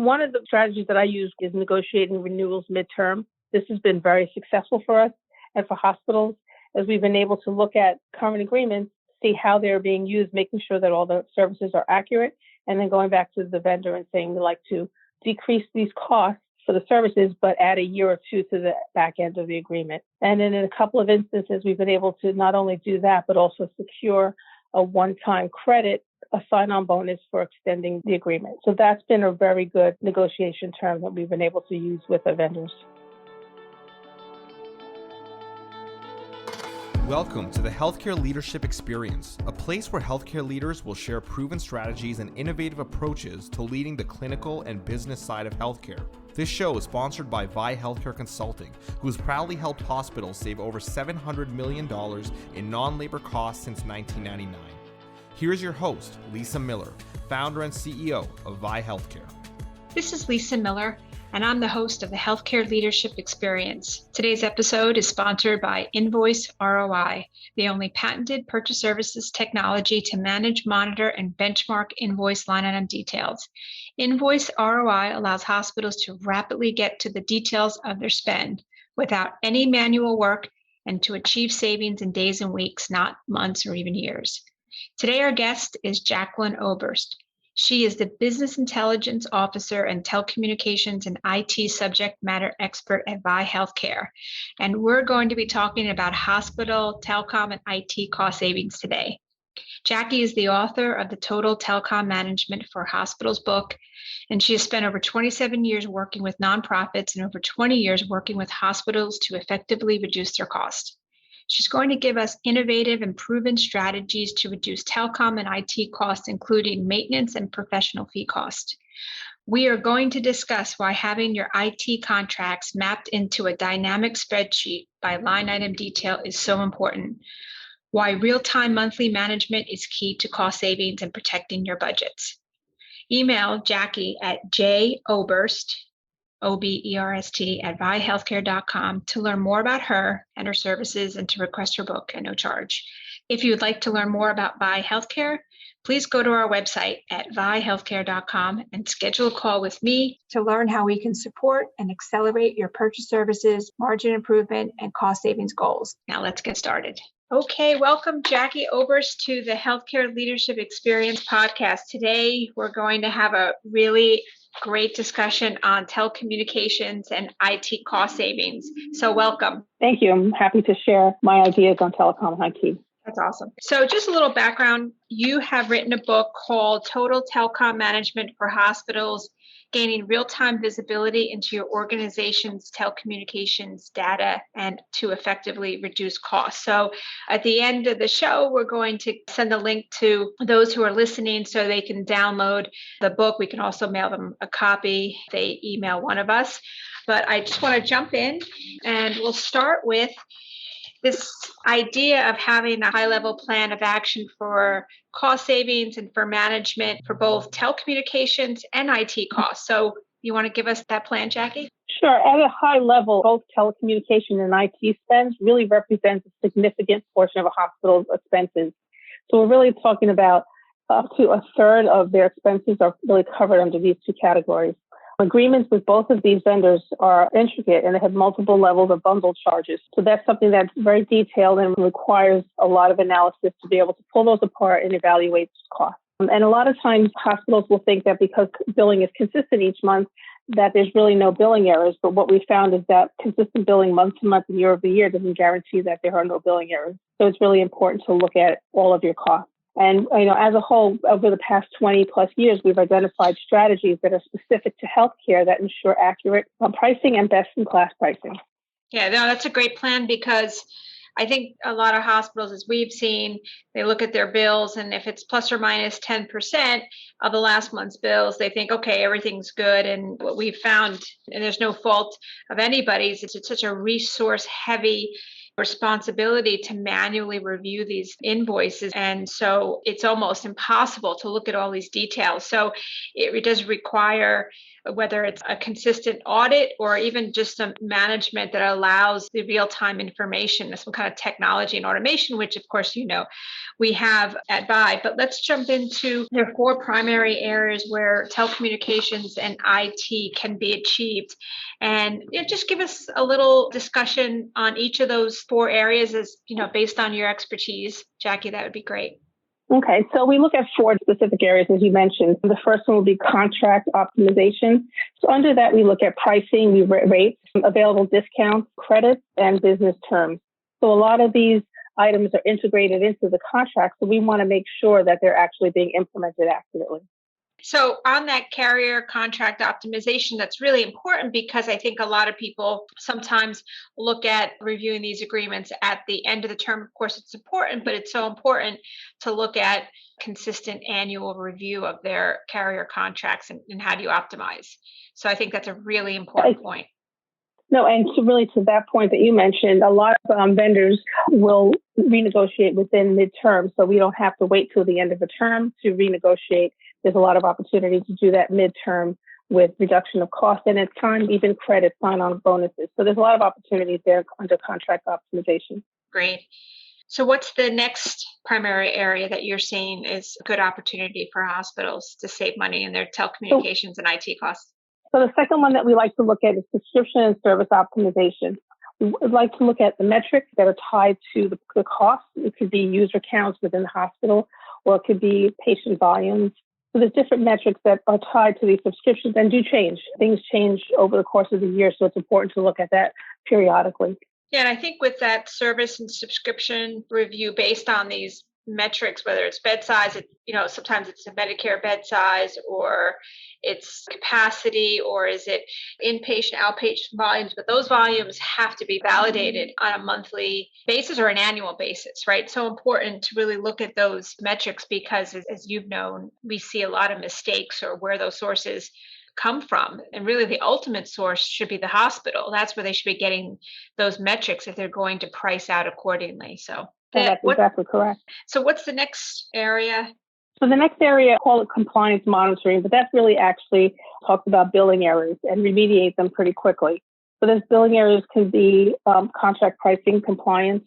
One of the strategies that I use is negotiating renewals midterm. This has been very successful for us and for hospitals, as we've been able to look at current agreements, see how they're being used, making sure that all the services are accurate, and then going back to the vendor and saying we'd like to decrease these costs for the services, but add a year or two to the back end of the agreement. And then in a couple of instances, we've been able to not only do that, but also secure a one-time credit, a sign-on bonus for extending the agreement. So that's been a very good negotiation term that we've been able to use with our vendors. Welcome to the Healthcare Leadership Experience, a place where healthcare leaders will share proven strategies and innovative approaches to leading the clinical and business side of healthcare. This show is sponsored by VIE Healthcare Consulting, who has proudly helped hospitals save over $700 million in non-labor costs since 1999. Here's your host, Lisa Miller, founder and CEO of VIE Healthcare. This is Lisa Miller, and I'm the host of the Healthcare Leadership Experience. Today's episode is sponsored by Invoice ROI, the only patented purchase services technology to manage, monitor, and benchmark invoice line item details. Invoice ROI allows hospitals to rapidly get to the details of their spend without any manual work and to achieve savings in days and weeks, not months or even years. Today, our guest is Jacqueline Oberst. She is the Business Intelligence Officer and Telecommunications and IT subject matter expert at VIE Healthcare. And we're going to be talking about hospital, telecom, and IT cost savings today. Jackie is the author of the Total Telecom Management for Hospitals book, and she has spent over 27 years working with nonprofits and over 20 years working with hospitals to effectively reduce their costs. She's going to give us innovative and proven strategies to reduce telecom and IT costs, including maintenance and professional fee costs. We are going to discuss why having your IT contracts mapped into a dynamic spreadsheet by line item detail is so important, why real-time monthly management is key to cost savings and protecting your budgets. Email Jackie at joberst, Oberst, at viehealthcare.com to learn more about her and her services and to request her book at no charge. If you would like to learn more about VIE Healthcare, please go to our website at viehealthcare.com and schedule a call with me to learn how we can support and accelerate your purchase services, margin improvement, and cost savings goals. Now let's get started. Okay, welcome Jackie Oberst to the Healthcare Leadership Experience podcast. Today, we're going to have a really great discussion on telecommunications and IT cost savings. So welcome. Thank you. I'm happy to share my ideas on telecom and IT. That's awesome. So just a little background. You have written a book called Total Telecom Management for Hospitals, Gaining Real-Time Visibility into Your Organization's Telecommunications Data and to Effectively Reduce Costs. So at the end of the show, we're going to send a link to those who are listening so they can download the book. We can also mail them a copy if they email one of us. But I just want to jump in and we'll start with this idea of having a high-level plan of action for cost savings and for management for both telecommunications and IT costs. So you want to give us that plan, Jackie? Sure. At a high level, both telecommunication and IT spends really represents a significant portion of a hospital's expenses. So we're really talking about up to a third of their expenses are really covered under these two categories. Agreements with both of these vendors are intricate and they have multiple levels of bundle charges. So that's something that's very detailed and requires a lot of analysis to be able to pull those apart and evaluate costs. And a lot of times hospitals will think that because billing is consistent each month, that there's really no billing errors. But what we found is that consistent billing month to month and year over year doesn't guarantee that there are no billing errors. So it's really important to look at all of your costs. And, as a whole, over the past 20 plus years, we've identified strategies that are specific to healthcare that ensure accurate pricing and best-in-class pricing. Yeah, no, that's a great plan because I think a lot of hospitals, as we've seen, they look at their bills and if it's plus or minus 10% of the last month's bills, they think, okay, everything's good. And what we've found, and there's no fault of anybody's, it's such a resource-heavy responsibility to manually review these invoices. And so it's almost impossible to look at all these details. So it does require, whether it's a consistent audit or even just some management that allows the real-time information, some kind of technology and automation, which of course, we have at VIE. But let's jump into the four primary areas where telecommunications and IT can be achieved. And just give us a little discussion on each of those four areas as, based on your expertise. Jackie, that would be great. Okay, so we look at four specific areas, as you mentioned. The first one will be contract optimization. So under that, we look at pricing, rates, available discounts, credits, and business terms. So a lot of these items are integrated into the contract, so we want to make sure that they're actually being implemented accurately. So on that carrier contract optimization, that's really important because I think a lot of people sometimes look at reviewing these agreements at the end of the term. Of course, it's important, but it's so important to look at consistent annual review of their carrier contracts and how do you optimize. So I think that's a really important point. No, and to that point that you mentioned, a lot of vendors will renegotiate within midterm, so we don't have to wait till the end of the term to renegotiate. There's a lot of opportunity to do that midterm with reduction of cost, and at times even credit sign-on bonuses. So there's a lot of opportunities there under contract optimization. Great. So what's the next primary area that you're seeing is a good opportunity for hospitals to save money in their telecommunications and IT costs? So the second one that we like to look at is subscription and service optimization. We would like to look at the metrics that are tied to the cost. It could be user counts within the hospital, or it could be patient volumes. So there's different metrics that are tied to these subscriptions and do change. Things change over the course of the year, so it's important to look at that periodically. Yeah, and I think with that service and subscription review based on these metrics, whether it's bed size, sometimes it's a Medicare bed size, or it's capacity, or is it inpatient, outpatient volumes, but those volumes have to be validated on a monthly basis or an annual basis, right? So important to really look at those metrics because as you've known, we see a lot of mistakes or where those sources come from. And really the ultimate source should be the hospital. That's where they should be getting those metrics if they're going to price out accordingly. So that's exactly correct. So what's the next area? So the next area, I call it compliance monitoring, but that's really actually talks about billing errors and remediate them pretty quickly. So those billing errors could be contract pricing compliance.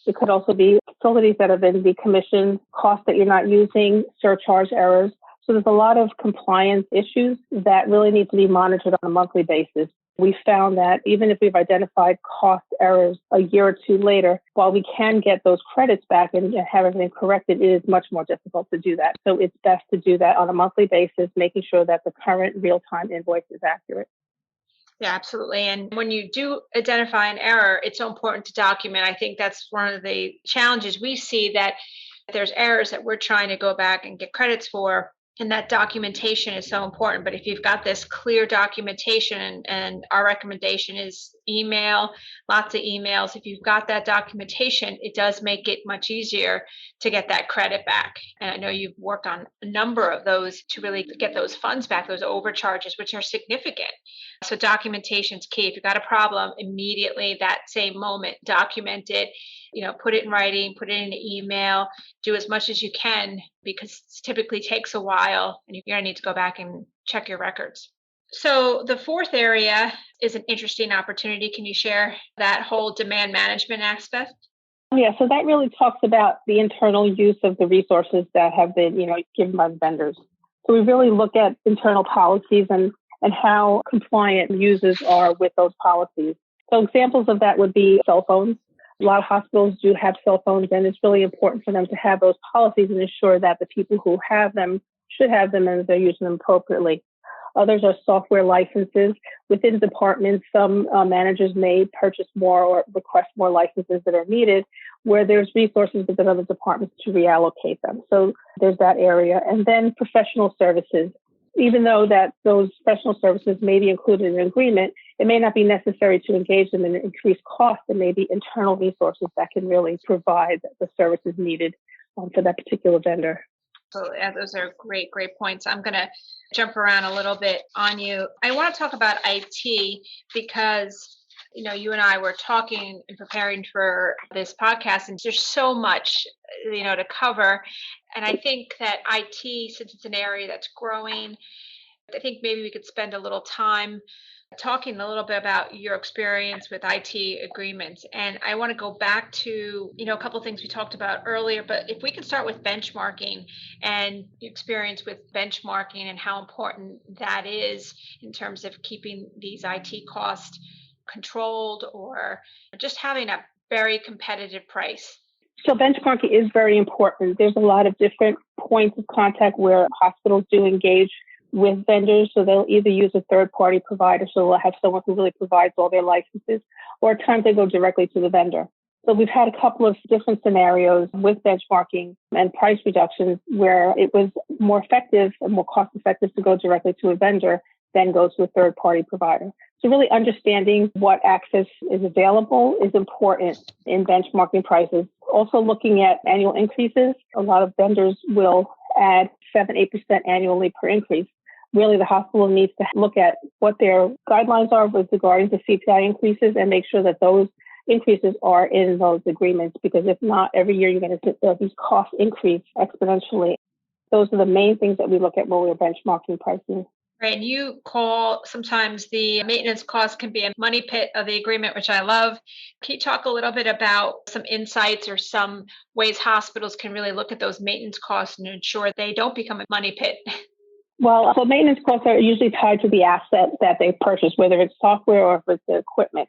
It could also be facilities that have been decommissioned, costs that you're not using, surcharge errors. So there's a lot of compliance issues that really need to be monitored on a monthly basis. We found that even if we've identified cost errors a year or two later, while we can get those credits back and have everything corrected, it is much more difficult to do that. So it's best to do that on a monthly basis, making sure that the current real-time invoice is accurate. Yeah, absolutely. And when you do identify an error, it's so important to document. I think that's one of the challenges we see, that there's errors that we're trying to go back and get credits for. And that documentation is so important. But if you've got this clear documentation, and our recommendation is email, lots of emails. If you've got that documentation, it does make it much easier to get that credit back. And I know you've worked on a number of those to really get those funds back, those overcharges, which are significant. So documentation is key. If you've got a problem, immediately that same moment, document it, put it in writing, put it in an email, do as much as you can, because it typically takes a while and you're going to need to go back and check your records. So the fourth area is an interesting opportunity. Can you share that whole demand management aspect? Yeah, so that really talks about the internal use of the resources that have been, given by the vendors. So we really look at internal policies and how compliant users are with those policies. So examples of that would be cell phones. A lot of hospitals do have cell phones, and it's really important for them to have those policies and ensure that the people who have them should have them and they're using them appropriately. Others are software licenses. Within departments, some managers may purchase more or request more licenses that are needed, where there's resources within other departments to reallocate them. So there's that area. And then professional services. Even though that those professional services may be included in an agreement, it may not be necessary to engage them in increased cost. There may be internal resources that can really provide the services needed for that particular vendor. So those are great points. I'm going to jump around a little bit on you. I want to talk about IT because You and I were talking and preparing for this podcast, and there's so much, to cover. And I think that IT, since it's an area that's growing, I think maybe we could spend a little time talking a little bit about your experience with IT agreements. And I want to go back to, a couple of things we talked about earlier, but if we can start with benchmarking and your experience with benchmarking and how important that is in terms of keeping these IT costs controlled or just having a very competitive price. So benchmarking is very important. There's a lot of different points of contact where hospitals do engage with vendors. So they'll either use a third-party provider, so they'll have someone who really provides all their licenses, or at times they go directly to the vendor. So we've had a couple of different scenarios with benchmarking and price reductions where it was more effective and more cost-effective to go directly to a vendor than go to a third-party provider. So really understanding what access is available is important in benchmarking prices. Also looking at annual increases. A lot of vendors will add 7-8% annually per increase. Really, the hospital needs to look at what their guidelines are with regarding to CPI increases and make sure that those increases are in those agreements, because if not, every year you're going to see these costs increase exponentially. Those are the main things that we look at when we're benchmarking pricing. Right. And you call sometimes the maintenance cost can be a money pit of the agreement, which I love. Can you talk a little bit about some insights or some ways hospitals can really look at those maintenance costs and ensure they don't become a money pit? Well, so maintenance costs are usually tied to the asset that they purchase, whether it's software or if it's the equipment.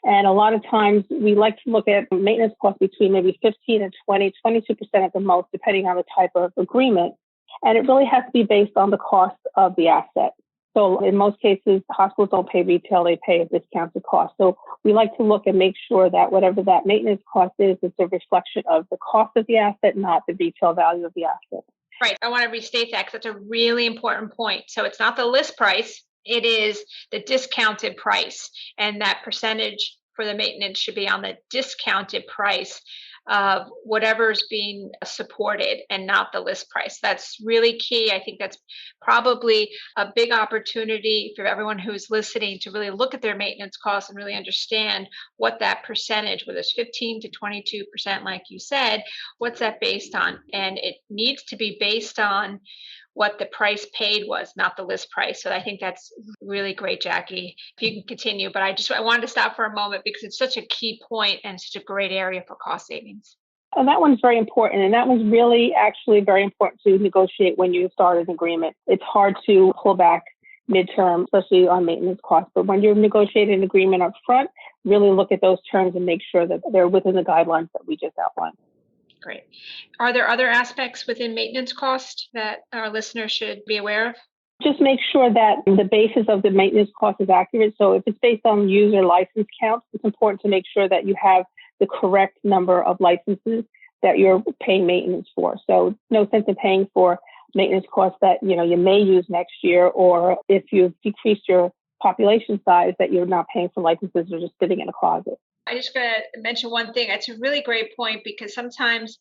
And a lot of times we like to look at maintenance costs between maybe 15 and 20, 22% at the most, depending on the type of agreement. And it really has to be based on the cost of the asset. So in most cases, hospitals don't pay retail, they pay a discounted cost. So we like to look and make sure that whatever that maintenance cost is, it's a reflection of the cost of the asset, not the retail value of the asset. Right. I want to restate that because that's a really important point. So it's not the list price, it is the discounted price. And that percentage for the maintenance should be on the discounted price of whatever's being supported and not the list price. That's really key. I think that's probably a big opportunity for everyone who's listening to really look at their maintenance costs and really understand what that percentage, whether it's 15 to 22%, like you said, what's that based on? And it needs to be based on what the price paid was, not the list price. So I think that's really great, Jackie. If you can continue, but I wanted to stop for a moment because it's such a key point and such a great area for cost savings. And that one's very important. And that one's really actually very important to negotiate when you start an agreement. It's hard to pull back midterm, especially on maintenance costs. But when you're negotiating an agreement up front, really look at those terms and make sure that they're within the guidelines that we just outlined. Great. Are there other aspects within maintenance cost that our listeners should be aware of? Just make sure that the basis of the maintenance cost is accurate. So if it's based on user license counts, it's important to make sure that you have the correct number of licenses that you're paying maintenance for. So no sense in paying for maintenance costs that you may use next year, or if you've decreased your population size that you're not paying for licenses or just sitting in a closet. I just going to mention one thing. It's a really great point because sometimes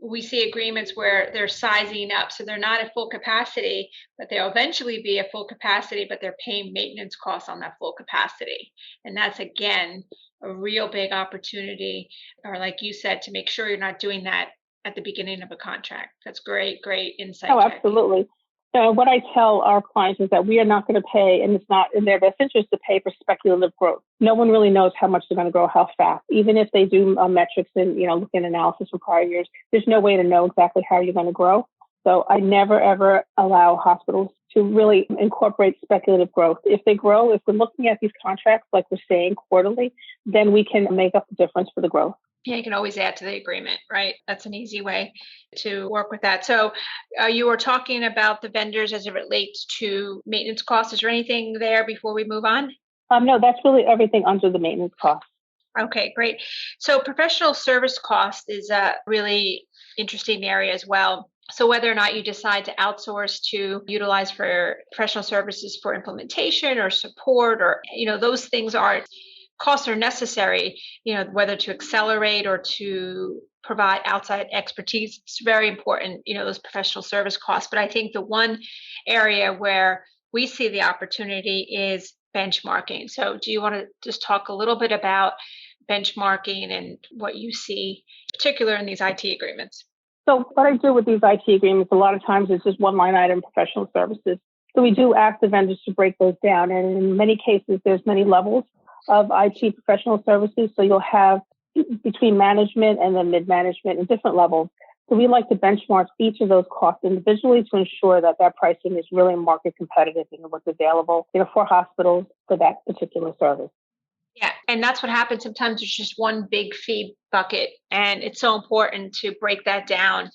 we see agreements where they're sizing up. So they're not at full capacity, but they'll eventually be at full capacity, but they're paying maintenance costs on that full capacity. And that's, again, a real big opportunity, or like you said, to make sure you're not doing that at the beginning of a contract. That's great insight. Oh, absolutely. So what I tell our clients is that we are not going to pay, and it's not in their best interest to pay for speculative growth. No one really knows how much they're going to grow, how fast. Even if they do metrics and look at analysis from prior years, there's no way to know exactly how you're going to grow. So I never ever allow hospitals to really incorporate speculative growth. If they grow, if we're looking at these contracts like we're saying quarterly, then we can make up the difference for the growth. Yeah, you can always add to the agreement, right? That's an easy way to work with that. So you were talking about the vendors as it relates to maintenance costs. Is there anything there before we move on? No, that's really everything under the maintenance cost. Okay, great. So professional service cost is a really interesting area as well. So whether or not you decide to outsource to utilize for professional services for implementation or support, or, those things costs are necessary, whether to accelerate or to provide outside expertise. It's very important, those professional service costs. But I think the one area where we see the opportunity is benchmarking. So do you want to just talk a little bit about benchmarking and what you see, particular in these IT agreements? So what I do with these IT agreements, a lot of times it's just one line item professional services. So we do ask the vendors to break those down. And in many cases, there's many levels of IT professional services. So you'll have between management and then mid-management and different levels. So we like to benchmark each of those costs individually to ensure that that pricing is really market competitive and what's available, for hospitals for that particular service. Yeah, and that's what happens. Sometimes there's just one big fee bucket, and it's so important to break that down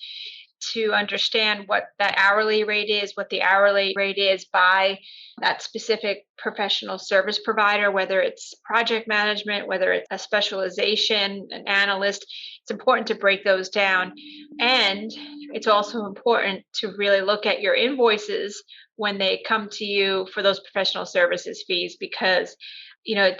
to understand what that hourly rate is, what the hourly rate is by that specific professional service provider, whether it's project management, whether it's a specialization, an analyst. It's important to break those down. And it's also important to really look at your invoices when they come to you for those professional services fees, because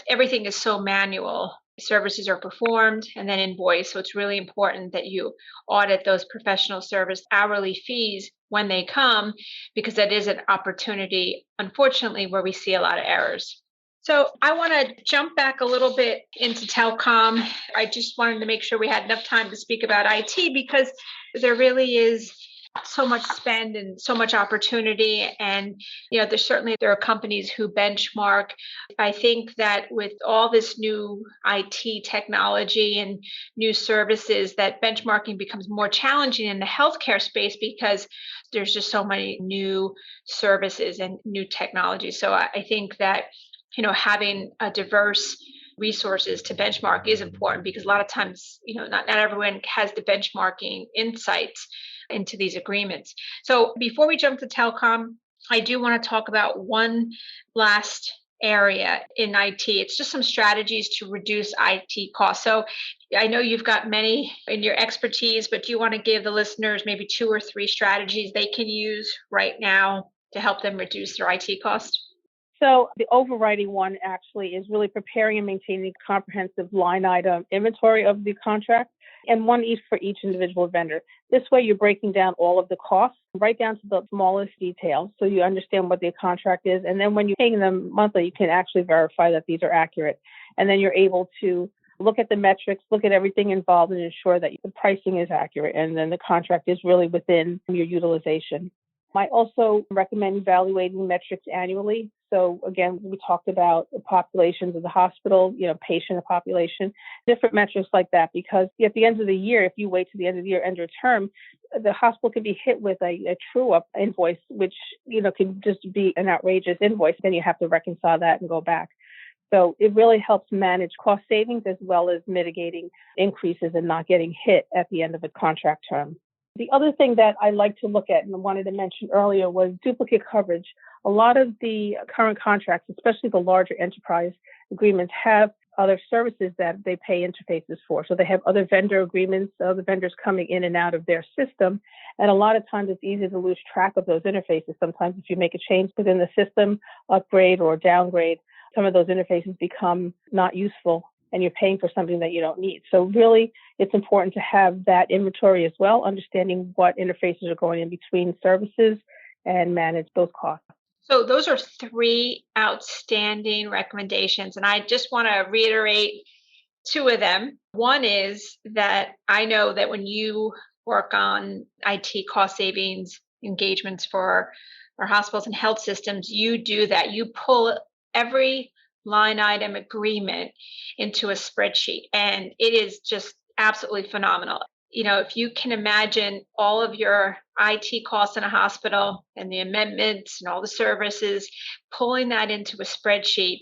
everything is so manual. Services are performed and then invoiced. So it's really important that you audit those professional service hourly fees when they come, because that is an opportunity, unfortunately, where we see a lot of errors. So I want to jump back a little bit into telecom. I just wanted to make sure we had enough time to speak about IT, because there really is so much spend and so much opportunity. And, there are companies who benchmark. I think that with all this new IT technology and new services, that benchmarking becomes more challenging in the healthcare space, because there's just so many new services and new technology. So I think that, having a diverse resources to benchmark is important, because a lot of times, not everyone has the benchmarking insights into these agreements. So before we jump to telecom, I do want to talk about one last area in IT. It's just some strategies to reduce IT costs. So I know you've got many in your expertise, but do you want to give the listeners maybe 2 or 3 strategies they can use right now to help them reduce their IT costs? So the overriding one actually is really preparing and maintaining a comprehensive line item inventory of the contract, and one each for each individual vendor. This way you're breaking down all of the costs right down to the smallest details, so you understand what the contract is. And then when you're paying them monthly, you can actually verify that these are accurate. And then you're able to look at the metrics, look at everything involved, and ensure that the pricing is accurate and then the contract is really within your utilization. I also recommend evaluating metrics annually. So again, we talked about the populations of the hospital, patient population, different metrics like that, because at the end of the year, if you wait to the end of the year, end of term, the hospital can be hit with a true up invoice, which, can just be an outrageous invoice. Then you have to reconcile that and go back. So it really helps manage cost savings as well as mitigating increases and not getting hit at the end of a contract term. The other thing that I like to look at and wanted to mention earlier was duplicate coverage. A lot of the current contracts, especially the larger enterprise agreements, have other services that they pay interfaces for. So they have other vendor agreements, other vendors coming in and out of their system. And a lot of times it's easy to lose track of those interfaces. Sometimes if you make a change within the system, upgrade or downgrade, some of those interfaces become not useful, and you're paying for something that you don't need. So really, it's important to have that inventory as well, understanding what interfaces are going in between services and manage those costs. So those are 3 outstanding recommendations. And I just want to reiterate 2 of them. One is that I know that when you work on IT cost savings engagements for our hospitals and health systems, you do that. You pull every line item agreement into a spreadsheet, and it is just absolutely phenomenal. If you can imagine all of your IT costs in a hospital and the amendments and all the services, pulling that into a spreadsheet,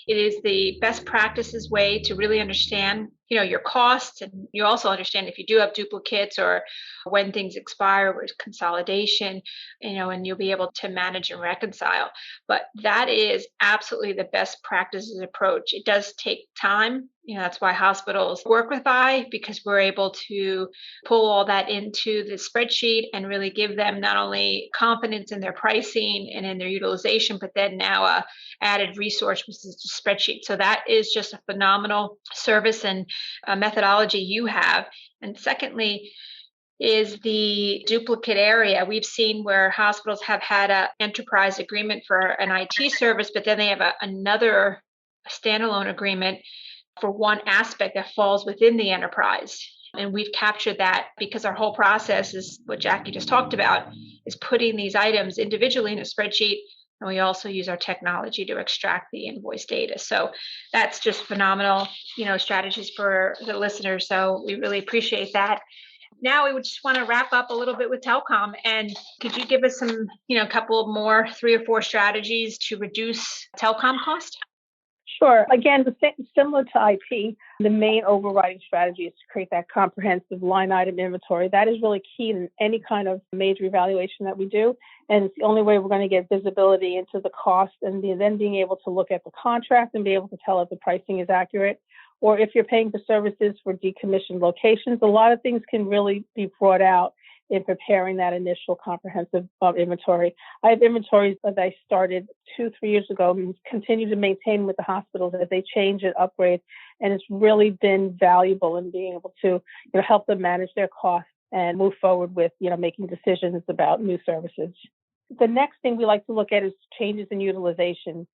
it is the best practices way to really understand, your costs. And you also understand if you do have duplicates or when things expire or consolidation, and you'll be able to manage and reconcile. But that is absolutely the best practices approach. It does take time. That's why hospitals work with VIE, because we're able to pull all that into the spreadsheet and really give them not only confidence in their pricing and in their utilization, but then now a added resource, which is the spreadsheet. So that is just a phenomenal service and methodology you have. And secondly, is the duplicate area. We've seen where hospitals have had an enterprise agreement for an IT service, but then they have another standalone agreement for one aspect that falls within the enterprise. And we've captured that because our whole process is what Jackie just talked about, is putting these items individually in a spreadsheet. And we also use our technology to extract the invoice data. So that's just phenomenal, strategies for the listeners. So we really appreciate that. Now we would just want to wrap up a little bit with Telecom. And could you give us some, couple more 3 or 4 strategies to reduce Telecom cost? Sure. Again, similar to IT, the main overriding strategy is to create that comprehensive line item inventory. That is really key in any kind of major evaluation that we do. And it's the only way we're going to get visibility into the cost, and then being able to look at the contract and be able to tell if the pricing is accurate. Or if you're paying for services for decommissioned locations, a lot of things can really be brought out in preparing that initial comprehensive inventory. I have inventories that I started 2-3 years ago and continue to maintain with the hospitals as they change and upgrade. And it's really been valuable in being able to help them manage their costs and move forward with making decisions about new services. The next thing we like to look at is changes in utilization.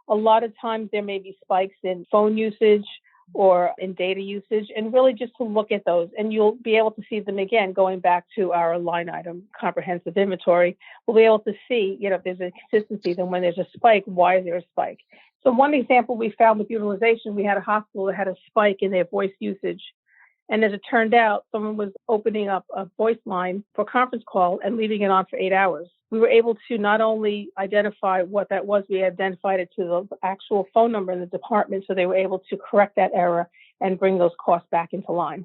A lot of times there may be spikes in phone usage or in data usage, and really just to look at those. And you'll be able to see them again, going back to our line item comprehensive inventory. We'll be able to see, if there's a consistency, then when there's a spike, why is there a spike? So one example we found with utilization, we had a hospital that had a spike in their voice usage. And as it turned out, someone was opening up a voice line for a conference call and leaving it on for 8 hours. We were able to not only identify what that was, we identified it to the actual phone number in the department, so they were able to correct that error and bring those costs back into line.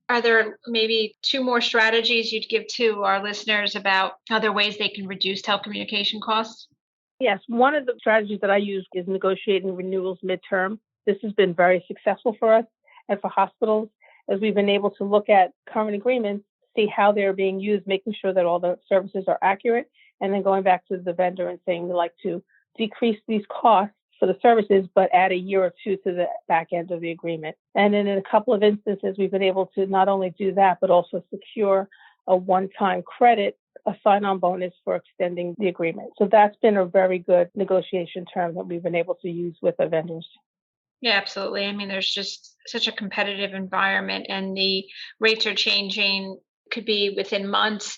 Are there maybe 2 more strategies you'd give to our listeners about other ways they can reduce telecommunication costs? Yes, one of the strategies that I use is negotiating renewals midterm. This has been very successful for us and for hospitals, as we've been able to look at current agreements, see how they're being used, making sure that all the services are accurate, and then going back to the vendor and saying we'd like to decrease these costs for the services, but add a year or 2 to the back end of the agreement. And then in a couple of instances, we've been able to not only do that, but also secure a one-time credit, a sign-on bonus for extending the agreement. So that's been a very good negotiation term that we've been able to use with the vendors. Yeah, absolutely. I mean, there's just such a competitive environment, and the rates are changing, could be within months,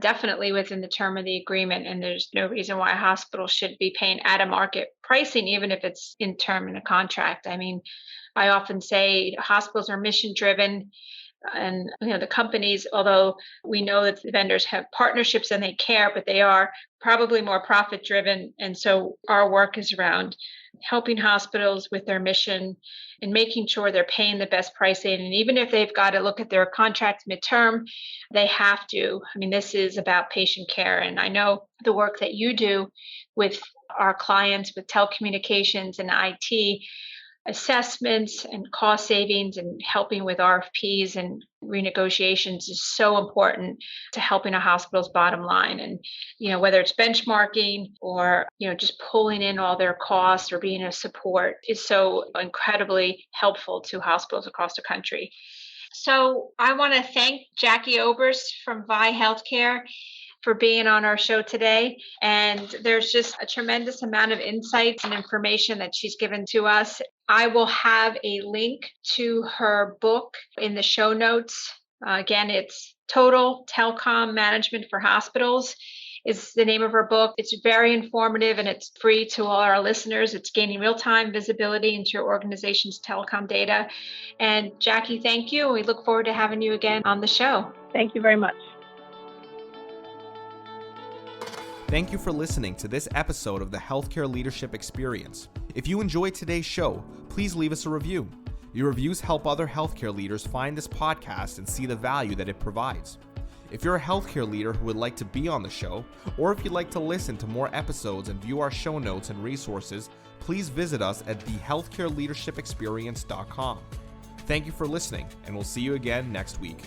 definitely within the term of the agreement. And there's no reason why a hospital should be paying out of market pricing, even if it's in term in a contract. I mean, I often say hospitals are mission driven. And the companies, although we know that the vendors have partnerships and they care, but they are probably more profit driven. And so our work is around helping hospitals with their mission and making sure they're paying the best pricing. And even if they've got to look at their contract midterm, they have to. I mean, this is about patient care. And I know the work that you do with our clients with telecommunications and IT, assessments and cost savings and helping with RFPs and renegotiations is so important to helping a hospital's bottom line. And, whether it's benchmarking or, just pulling in all their costs or being a support is so incredibly helpful to hospitals across the country. So I want to thank Jackie Oberst from VIE Healthcare for being on our show today. And there's just a tremendous amount of insights and information that she's given to us. I will have a link to her book in the show notes. Again, it's Total Telecom Management for Hospitals is the name of her book. It's very informative and it's free to all our listeners. It's gaining real-time visibility into your organization's telecom data. And Jackie, thank you. We look forward to having you again on the show. Thank you very much. Thank you for listening to this episode of the Healthcare Leadership Experience. If you enjoyed today's show, please leave us a review. Your reviews help other healthcare leaders find this podcast and see the value that it provides. If you're a healthcare leader who would like to be on the show, or if you'd like to listen to more episodes and view our show notes and resources, please visit us at thehealthcareleadershipexperience.com. Thank you for listening, and we'll see you again next week.